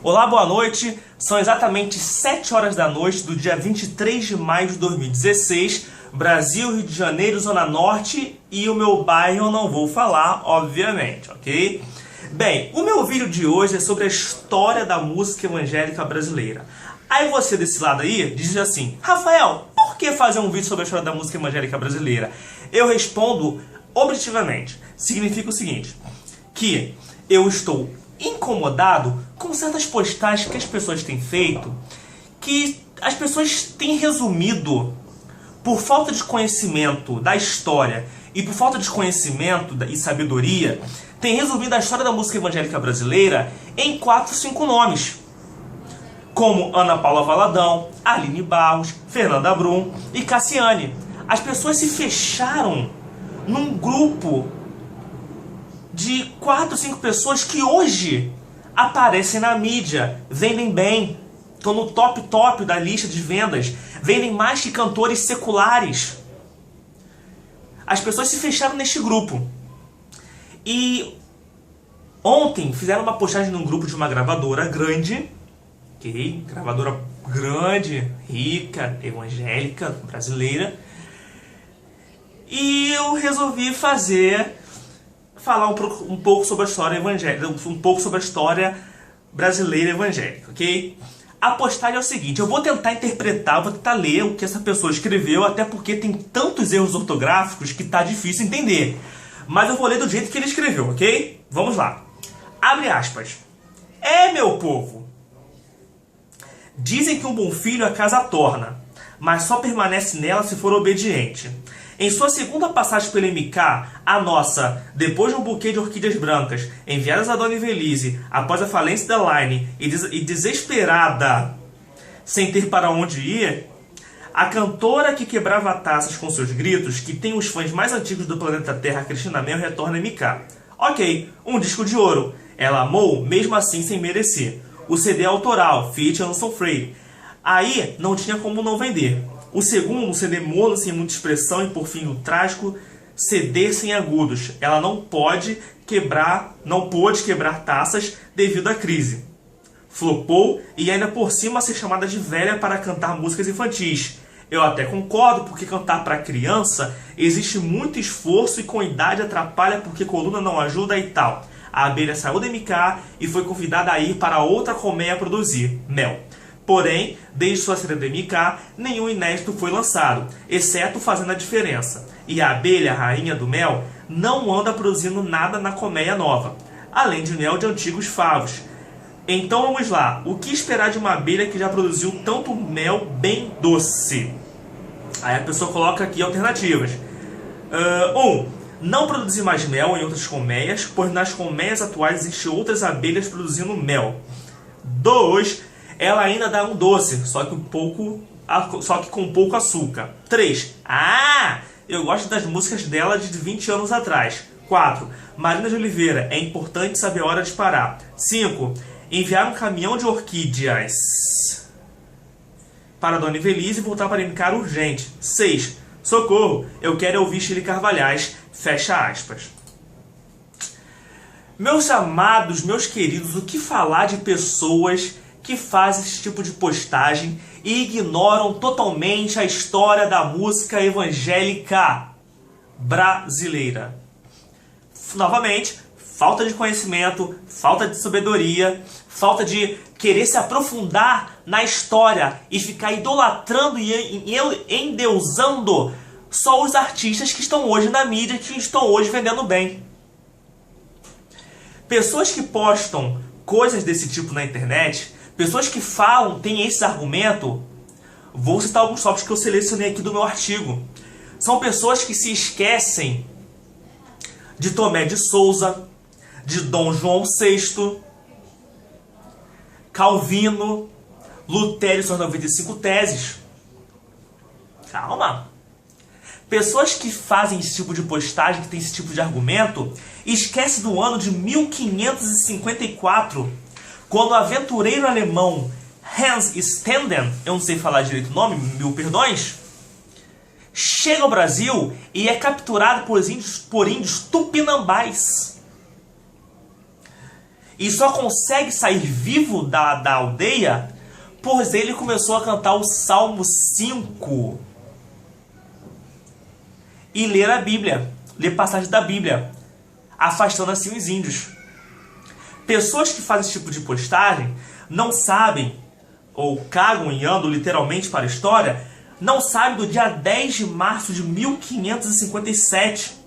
Olá, boa noite. São exatamente 7 horas da noite do dia 23 de maio de 2016. Brasil, Rio de Janeiro, Zona Norte e o meu bairro eu não vou falar, obviamente, ok? Bem, o meu vídeo de hoje é sobre a história da música evangélica brasileira. Aí você desse lado aí diz assim: Rafael, por que fazer um vídeo sobre a história da música evangélica brasileira? Eu respondo objetivamente. Significa o seguinte, que eu estou incomodado com certas postagens que as pessoas têm feito, que as pessoas têm resumido, por falta de conhecimento da história e por falta de conhecimento e sabedoria, têm resumido a história da música evangélica brasileira em 4, 5 nomes. Como Ana Paula Valadão, Aline Barros, Fernanda Brum e Cassiane. As pessoas se fecharam num grupo de 4, 5 pessoas que hoje aparecem na mídia, vendem bem, estão no top da lista de vendas, vendem mais que cantores seculares. As pessoas se fecharam neste grupo. E ontem fizeram uma postagem num grupo de uma gravadora grande, ok? Gravadora grande, rica, evangélica, brasileira. E eu resolvi falar um pouco sobre a história evangélica, um pouco sobre a história brasileira evangélica, ok? A postagem é o seguinte: eu vou tentar interpretar, vou tentar ler o que essa pessoa escreveu, até porque tem tantos erros ortográficos que tá difícil entender. Mas eu vou ler do jeito que ele escreveu, ok? Vamos lá. Abre aspas. Meu povo, dizem que um bom filho a casa torna, mas só permanece nela se for obediente. Em sua segunda passagem pelo MK, a nossa, depois de um buquê de orquídeas brancas enviadas a Dona Invelise após a falência da Line e desesperada, sem ter para onde ir, a cantora que quebrava taças com seus gritos, que tem os fãs mais antigos do planeta Terra, Cristina Mel, retorna a MK. Ok, um disco de ouro. Ela amou, mesmo assim sem merecer. O CD autoral, feat. Anderson Freire. Aí não tinha como não vender. O segundo, um CD mono sem muita expressão e por fim o trágico CD sem agudos. Ela não pôde quebrar taças devido à crise. Flopou e ainda por cima ser chamada de velha para cantar músicas infantis. Eu até concordo, porque cantar para criança existe muito esforço e com idade atrapalha porque coluna não ajuda e tal. A abelha saiu da MK e foi convidada a ir para outra colmeia produzir, Mel. Porém, desde sua saída do MK, nenhum inédito foi lançado, exceto Fazendo a Diferença. E a abelha, rainha do mel, não anda produzindo nada na colmeia nova, além de mel de antigos favos. Então vamos lá, o que esperar de uma abelha que já produziu tanto mel bem doce? Aí a pessoa coloca aqui alternativas. 1. Não produzir mais mel em outras colmeias, pois nas colmeias atuais existem outras abelhas produzindo mel. 2. Ela ainda dá um doce, só que com pouco açúcar. 3. Eu gosto das músicas dela de 20 anos atrás. 4. Marina de Oliveira, é importante saber a hora de parar. 5. Enviar um caminhão de orquídeas para Dona Invelise e voltar para MK urgente. 6. Socorro, eu quero ouvir Chile Carvalhais. Fecha aspas. Meus amados, meus queridos, o que falar de pessoas que fazem esse tipo de postagem e ignoram totalmente a história da música evangélica brasileira? Novamente, falta de conhecimento, falta de sabedoria, falta de querer se aprofundar na história e ficar idolatrando e endeusando só os artistas que estão hoje na mídia, que estão hoje vendendo bem. Pessoas que postam coisas desse tipo na internet, pessoas que falam, têm esse argumento, vou citar alguns tópicos que eu selecionei aqui do meu artigo. São pessoas que se esquecem de Tomé de Souza, de Dom João VI, Calvino, Lutero e suas 95 teses. Calma. Pessoas que fazem esse tipo de postagem, que tem esse tipo de argumento, esquecem do ano de 1554, quando o aventureiro alemão Hans Stenden, eu não sei falar direito o nome, mil perdões, chega ao Brasil e é capturado por índios tupinambás. e só consegue sair vivo da aldeia, pois ele começou a cantar o Salmo 5 e ler a Bíblia, ler passagens da Bíblia, afastando assim os índios. Pessoas que fazem esse tipo de postagem não sabem, ou cagam e andam literalmente para a história, não sabem do dia 10 de março de 1557,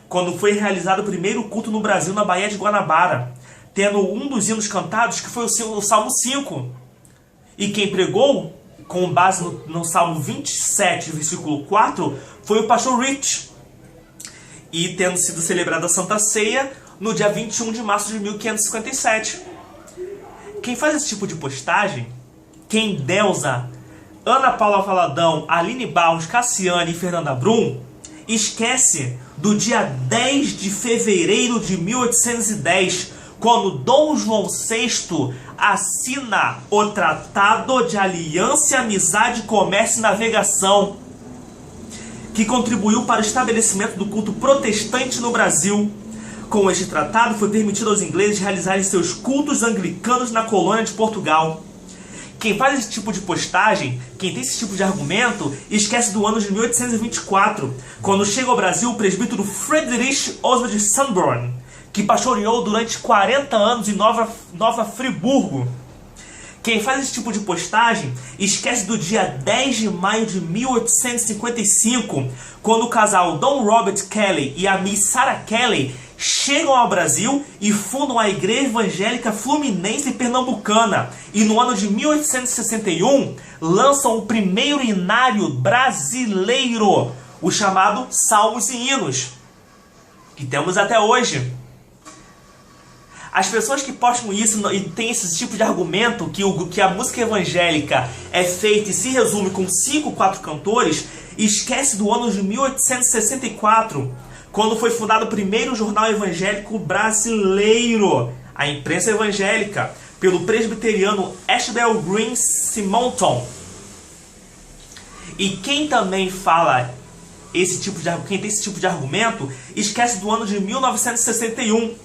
quando foi realizado o primeiro culto no Brasil, na Baía de Guanabara, tendo um dos hinos cantados que foi o Salmo 5. E quem pregou, com base no Salmo 27, versículo 4, foi o pastor Rich. E tendo sido celebrada a Santa Ceia no dia 21 de março de 1557. Quem faz esse tipo de postagem, quem endeusa Ana Paula Valadão, Aline Barros, Cassiane e Fernanda Brum, esquece do dia 10 de fevereiro de 1810, quando Dom João VI assina o Tratado de Aliança, Amizade, Comércio e Navegação, que contribuiu para o estabelecimento do culto protestante no Brasil. Com este tratado, foi permitido aos ingleses realizarem seus cultos anglicanos na colônia de Portugal. Quem faz esse tipo de postagem, quem tem esse tipo de argumento, esquece do ano de 1824, quando chega ao Brasil o presbítero Friedrich Oswald Sanborn, que pastoreou durante 40 anos em Nova Friburgo. Quem faz esse tipo de postagem esquece do dia 10 de maio de 1855, quando o casal Dom Robert Kelly e a Miss Sarah Kelly chegam ao Brasil e fundam a Igreja Evangélica Fluminense Pernambucana. E no ano de 1861 lançam o primeiro hinário brasileiro, o chamado Salmos e Hinos, que temos até hoje. As pessoas que postam isso e tem esse tipo de argumento que a música evangélica é feita e se resume com 4 cantores, esquece do ano de 1864, quando foi fundado o primeiro jornal evangélico brasileiro, a Imprensa Evangélica, pelo presbiteriano Ashbel Green Simonton. E quem também fala quem tem esse tipo de argumento, esquece do ano de 1961,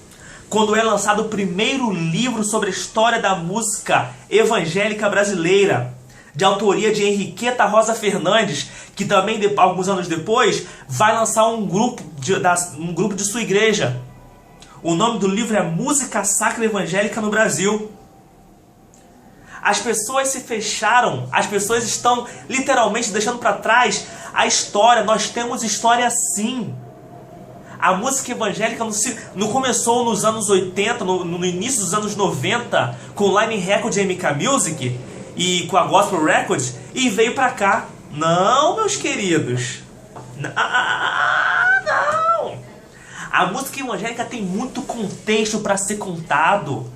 quando é lançado o primeiro livro sobre a história da música evangélica brasileira, de autoria de Henriqueta Rosa Fernandes, que também, alguns anos depois, vai lançar um grupo de sua igreja. O nome do livro é Música Sacra Evangélica no Brasil. As pessoas se fecharam, as pessoas estão literalmente deixando para trás a história. Nós temos história sim. A música evangélica não começou nos anos 80, no início dos anos 90, com o Line Record e MK Music e com a Gospel Records, e veio pra cá. Não, meus queridos. Não. A música evangélica tem muito contexto para ser contado.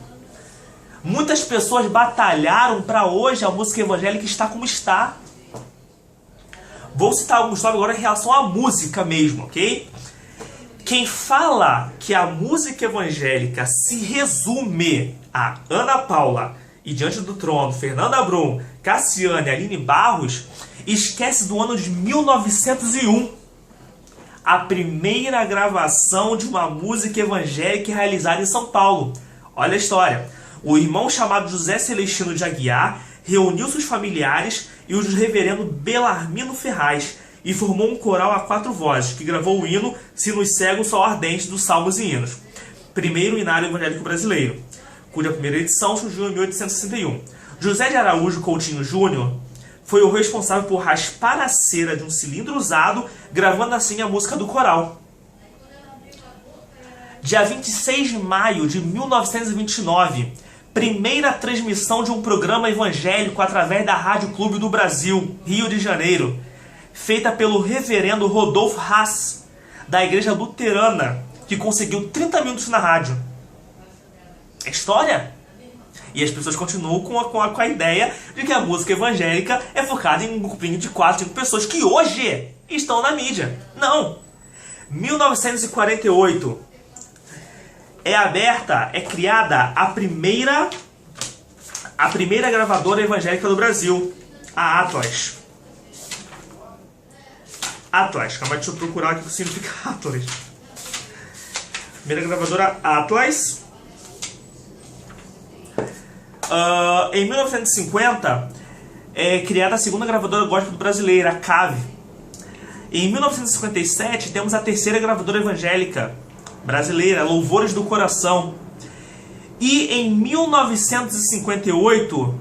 Muitas pessoas batalharam para hoje a música evangélica estar como está. Vou citar alguns nomes agora em relação à música mesmo, ok? Quem fala que a música evangélica se resume a Ana Paula e Diante do Trono, Fernanda Brum, Cassiane e Aline Barros, esquece do ano de 1901, a primeira gravação de uma música evangélica realizada em São Paulo. Olha a história. O irmão chamado José Celestino de Aguiar reuniu seus familiares e os do reverendo Belarmino Ferraz e formou um coral a 4 vozes, que gravou o hino Se nos cega o sol ardente dos Salmos e Hinos, primeiro hinário evangélico brasileiro, cuja primeira edição surgiu em 1861. José de Araújo Coutinho Júnior foi o responsável por raspar a cera de um cilindro usado, gravando assim a música do coral. Dia 26 de maio de 1929, primeira transmissão de um programa evangélico através da Rádio Clube do Brasil, Rio de Janeiro, feita pelo reverendo Rodolfo Haas, da Igreja Luterana, que conseguiu 30 minutos na rádio. É história? E as pessoas continuam com a ideia de que a música evangélica é focada em um grupinho de 4, 5 pessoas que hoje estão na mídia. Não! 1948 é criada a primeira gravadora evangélica do Brasil, a Atlas. Atlas, calma, deixa eu procurar o que significa Atlas. Primeira gravadora Atlas. Em 1950 é criada a segunda gravadora gospel brasileira, a CAV. Em 1957 temos a terceira gravadora evangélica brasileira, Louvores do Coração. E em 1958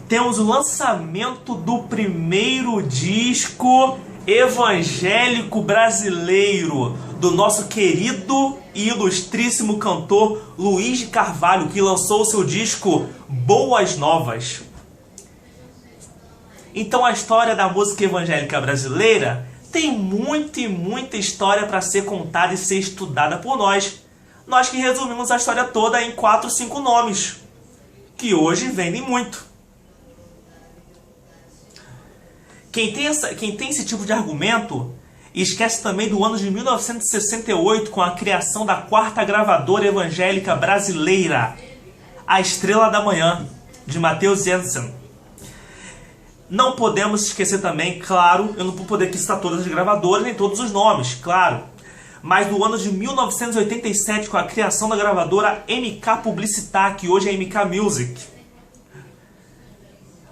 temos o lançamento do primeiro disco evangélico brasileiro do nosso querido e ilustríssimo cantor Luiz de Carvalho, que lançou o seu disco Boas Novas. Então a história da música evangélica brasileira tem muita e muita história para ser contada e ser estudada por nós. Nós que resumimos a história toda em 4 ou 5 nomes, que hoje vendem muito. Quem tem esse tipo de argumento esquece também do ano de 1968, com a criação da 4ª gravadora evangélica brasileira, a Estrela da Manhã, de Matheus Jensen. Não podemos esquecer também, claro, eu não vou poder aqui citar todas as gravadoras, nem todos os nomes, claro, mas do ano de 1987, com a criação da gravadora MK Publicitar, que hoje é MK Music.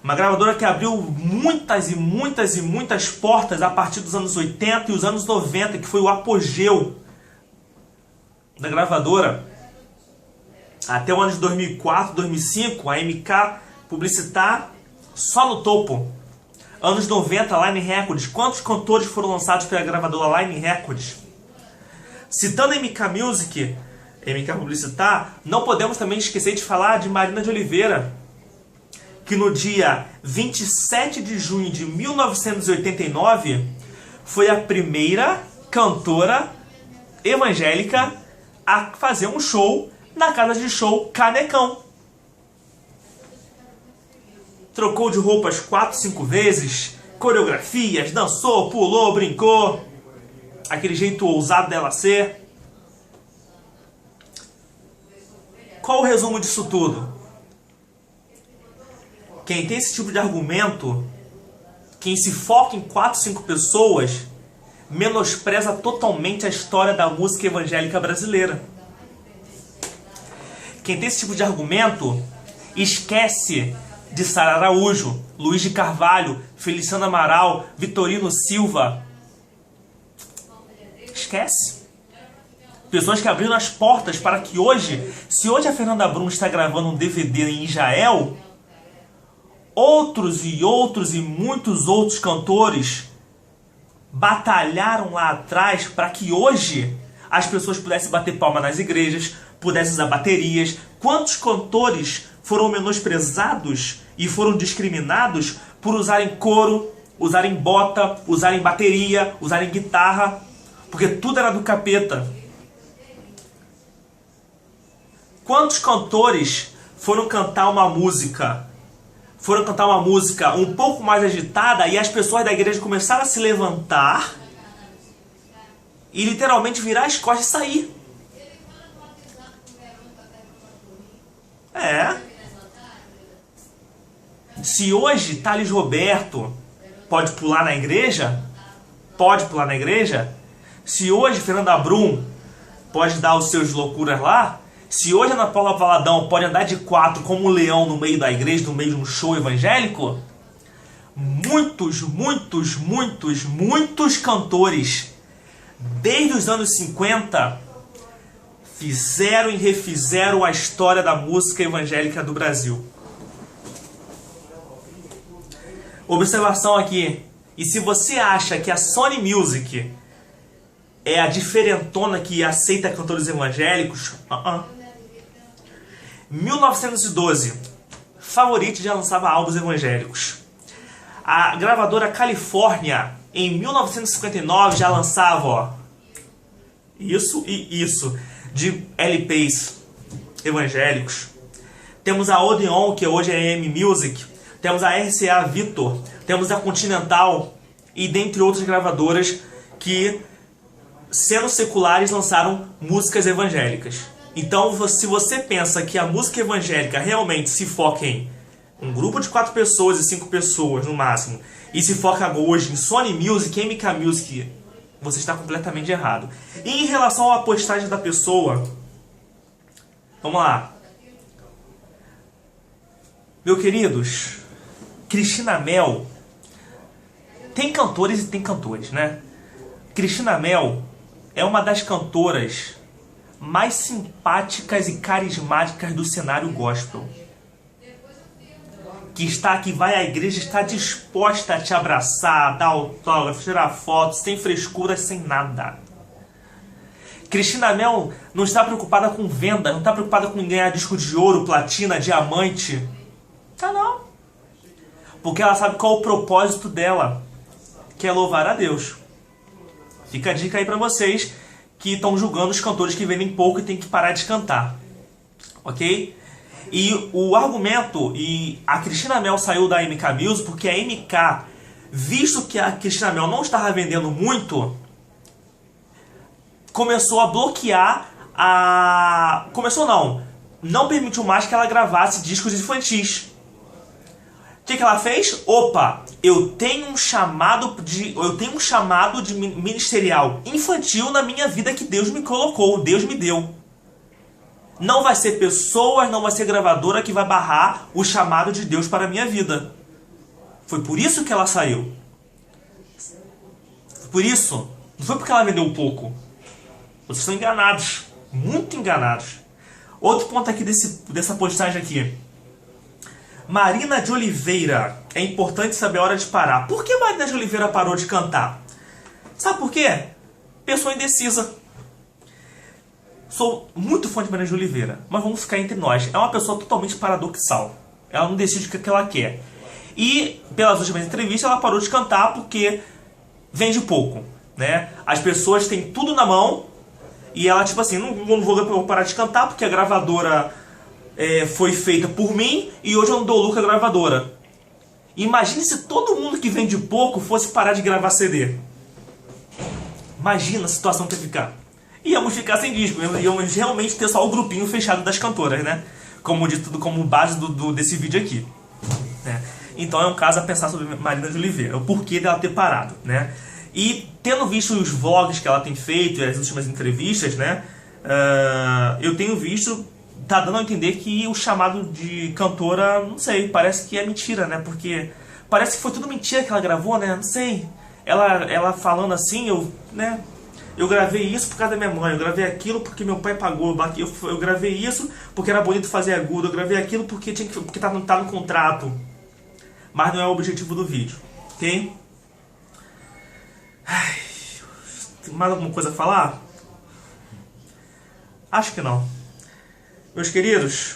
Uma gravadora que abriu muitas e muitas e muitas portas a partir dos anos 80 e os anos 90, que foi o apogeu da gravadora. Até o ano de 2004, 2005, a MK Publicitar só no topo. Anos 90, Line Records. Quantos cantores foram lançados pela gravadora Line Records? Citando a MK Music, MK Publicitar, não podemos também esquecer de falar de Marina de Oliveira, que no dia 27 de junho de 1989 foi a primeira cantora evangélica a fazer um show na casa de show Canecão. Trocou de roupas 4, 5 vezes, coreografias, dançou, pulou, brincou, aquele jeito ousado dela ser. Qual o resumo disso tudo? Quem tem esse tipo de argumento, quem se foca em 4, 5 pessoas, menospreza totalmente a história da música evangélica brasileira. Quem tem esse tipo de argumento, esquece de Sara Araújo, Luiz de Carvalho, Feliciano Amaral, Vitorino Silva. Esquece. Pessoas que abriram as portas para que hoje, se hoje a Fernanda Brum está gravando um DVD em Israel, outros e muitos outros cantores batalharam lá atrás para que hoje as pessoas pudessem bater palma nas igrejas, pudessem usar baterias. Quantos cantores foram menosprezados e foram discriminados por usarem coro, usarem bota, usarem bateria, usarem guitarra, porque tudo era do capeta. Quantos cantores foram cantar uma música um pouco mais agitada e as pessoas da igreja começaram a se levantar e literalmente virar as costas e sair? Se hoje Thales Roberto pode pular na igreja, se hoje Fernanda Brum pode dar os seus loucuras lá, se hoje Ana Paula Valadão pode andar de 4 como um leão no meio da igreja, no meio de um show evangélico, muitos cantores, desde os anos 50, fizeram e refizeram a história da música evangélica do Brasil. Observação aqui. E se você acha que a Sony Music é a diferentona que aceita cantores evangélicos, 1912, Favorite já lançava álbuns evangélicos. A gravadora Califórnia, em 1959, já lançava isso de LPs evangélicos. Temos a Odeon, que hoje é AM Music. Temos a RCA Victor. Temos a Continental. E dentre outras gravadoras que, sendo seculares, lançaram músicas evangélicas. Então, se você pensa que a música evangélica realmente se foca em um grupo de 4 pessoas e 5 pessoas no máximo, e se foca hoje em Sony Music, MK Music, você está completamente errado. E em relação à postagem da pessoa, vamos lá. Meus queridos, Cristina Mel, tem cantores e tem cantores, né? Cristina Mel é uma das cantoras mais simpáticas e carismáticas do cenário gospel. Que vai à igreja, está disposta a te abraçar, dar autógrafo, tirar fotos, sem frescura, sem nada. Cristina Mel não está preocupada com venda, não está preocupada com ganhar disco de ouro, platina, diamante. Tá não. Porque ela sabe qual é o propósito dela, que é louvar a Deus. Fica a dica aí pra vocês que estão julgando os cantores que vendem pouco e tem que parar de cantar. Ok? E o argumento, e a Cristina Mel saiu da MK Music porque a MK, visto que a Cristina Mel não estava vendendo muito, começou a bloquear a... Começou não permitiu mais que ela gravasse discos infantis. O que ela fez? Opa, eu tenho um chamado de ministerial infantil na minha vida que Deus me colocou, Deus me deu. Não vai ser pessoas, não vai ser gravadora que vai barrar o chamado de Deus para a minha vida. Foi por isso que ela saiu. Foi por isso. Não foi porque ela vendeu pouco. Vocês estão enganados. Muito enganados. Outro ponto aqui dessa postagem aqui. Marina de Oliveira. É importante saber a hora de parar. Por que Marina de Oliveira parou de cantar? Sabe por quê? Pessoa indecisa. Sou muito fã de Marina de Oliveira, mas vamos ficar entre nós. É uma pessoa totalmente paradoxal. Ela não decide o que ela quer. E, pelas últimas entrevistas, ela parou de cantar porque vende pouco, né? As pessoas têm tudo na mão e ela, tipo assim, não vou parar de cantar porque a gravadora foi feita por mim e hoje eu não dou lucro à gravadora. Imagine se todo mundo que vende pouco fosse parar de gravar CD. Imagina a situação que ia ficar. Íamos ficar sem disco, íamos realmente ter só o grupinho fechado das cantoras, né? Como dito, como base desse vídeo aqui, né? Então é um caso a pensar sobre Marina de Oliveira, o porquê dela ter parado, né? E tendo visto os vlogs que ela tem feito e as últimas entrevistas, né? Eu tenho visto, tá dando a entender que o chamado de cantora, não sei, parece que é mentira, né? Porque parece que foi tudo mentira que ela gravou, né? Não sei. Ela falando assim, eu gravei isso por causa da minha mãe, eu gravei aquilo porque meu pai pagou, eu gravei isso porque era bonito fazer agudo, eu gravei aquilo porque tá no contrato. Mas não é o objetivo do vídeo, ok? Tem mais alguma coisa a falar? Acho que não. Meus queridos,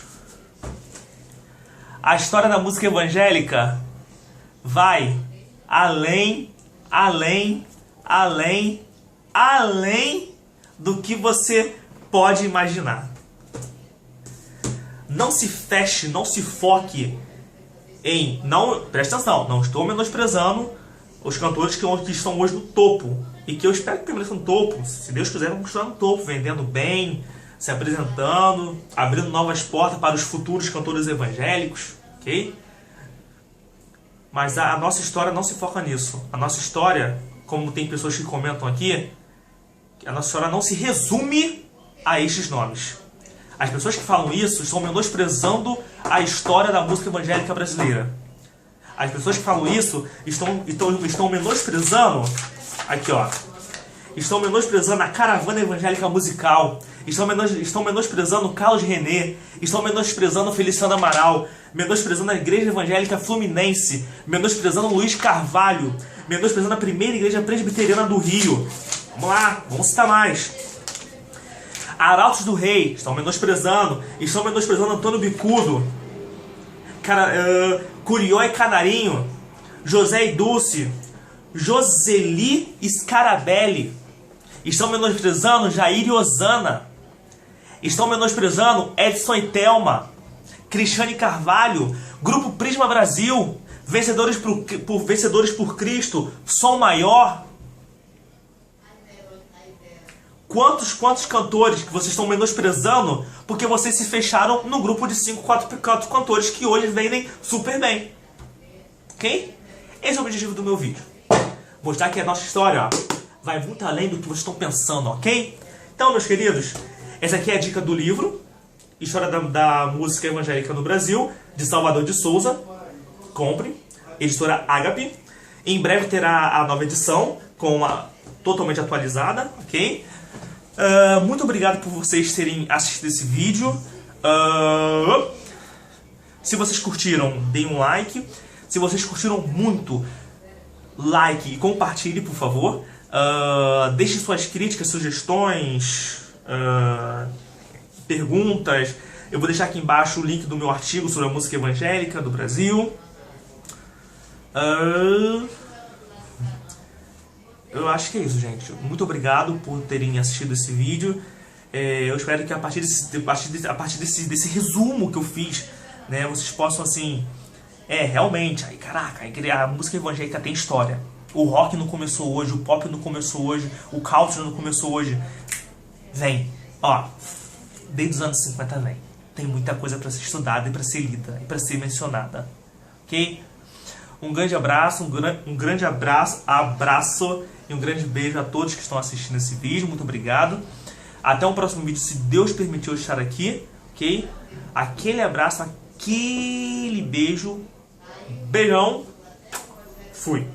a história da música evangélica vai além do que você pode imaginar. Não se feche, não se foque em... Presta atenção, não estou menosprezando os cantores que estão hoje no topo. E que eu espero que permaneçam no topo. Se Deus quiser, vão continuar no topo, vendendo bem, se apresentando, abrindo novas portas para os futuros cantores evangélicos, ok? Mas a nossa história não se foca nisso. A nossa história, como tem pessoas que comentam aqui, a nossa história não se resume a estes nomes. As pessoas que falam isso estão menosprezando a história da música evangélica brasileira. As pessoas que falam isso estão menosprezando, aqui ó, estão menosprezando a caravana evangélica musical, estão menosprezando Carlos René, estão menosprezando Feliciano Amaral, menosprezando a Igreja Evangélica Fluminense, menosprezando Luiz Carvalho, menosprezando a primeira igreja presbiteriana do Rio. Vamos lá, vamos citar mais. Arautos do Rei, estão menosprezando Antônio Bicudo, Curió e Canarinho, José e Dulce, Joseli Scarabelli, estão menosprezando Jair e Osana, estão menosprezando Edson e Thelma, Cristiane Carvalho, Grupo Prisma Brasil, Vencedores por Cristo, Som Maior. Quantos cantores que vocês estão menosprezando porque vocês se fecharam no grupo de 4 cantores que hoje vendem super bem, ok? Esse é o objetivo do meu vídeo. Mostrar que a nossa história, ó, vai muito além do que vocês estão pensando, ok? Então, meus queridos, essa aqui é a dica do livro. História da Música Evangélica no Brasil, de Salvador de Souza. Compre. Editora Ágape. Em breve terá a nova edição, totalmente atualizada, ok? Muito obrigado por vocês terem assistido esse vídeo. Se vocês curtiram, deem um like. Se vocês curtiram muito, like e compartilhe, por favor. Deixe suas críticas, sugestões, perguntas. Eu vou deixar aqui embaixo o link do meu artigo sobre a música evangélica do Brasil. Eu acho que é isso, gente. Muito obrigado por terem assistido esse vídeo. Eu espero que a partir desse resumo que eu fiz, né, vocês possam assim... realmente, caraca, a música evangélica tem história. O rock não começou hoje, o pop não começou hoje, o country não começou hoje. Vem, desde os anos 50 vem. Tem muita coisa para ser estudada e para ser lida e para ser mencionada. Ok? Um grande abraço, um grande abraço e um grande beijo a todos que estão assistindo esse vídeo. Muito obrigado. Até o próximo vídeo, se Deus permitir eu estar aqui. Ok? Aquele abraço, aquele beijo. Beijão. Fui.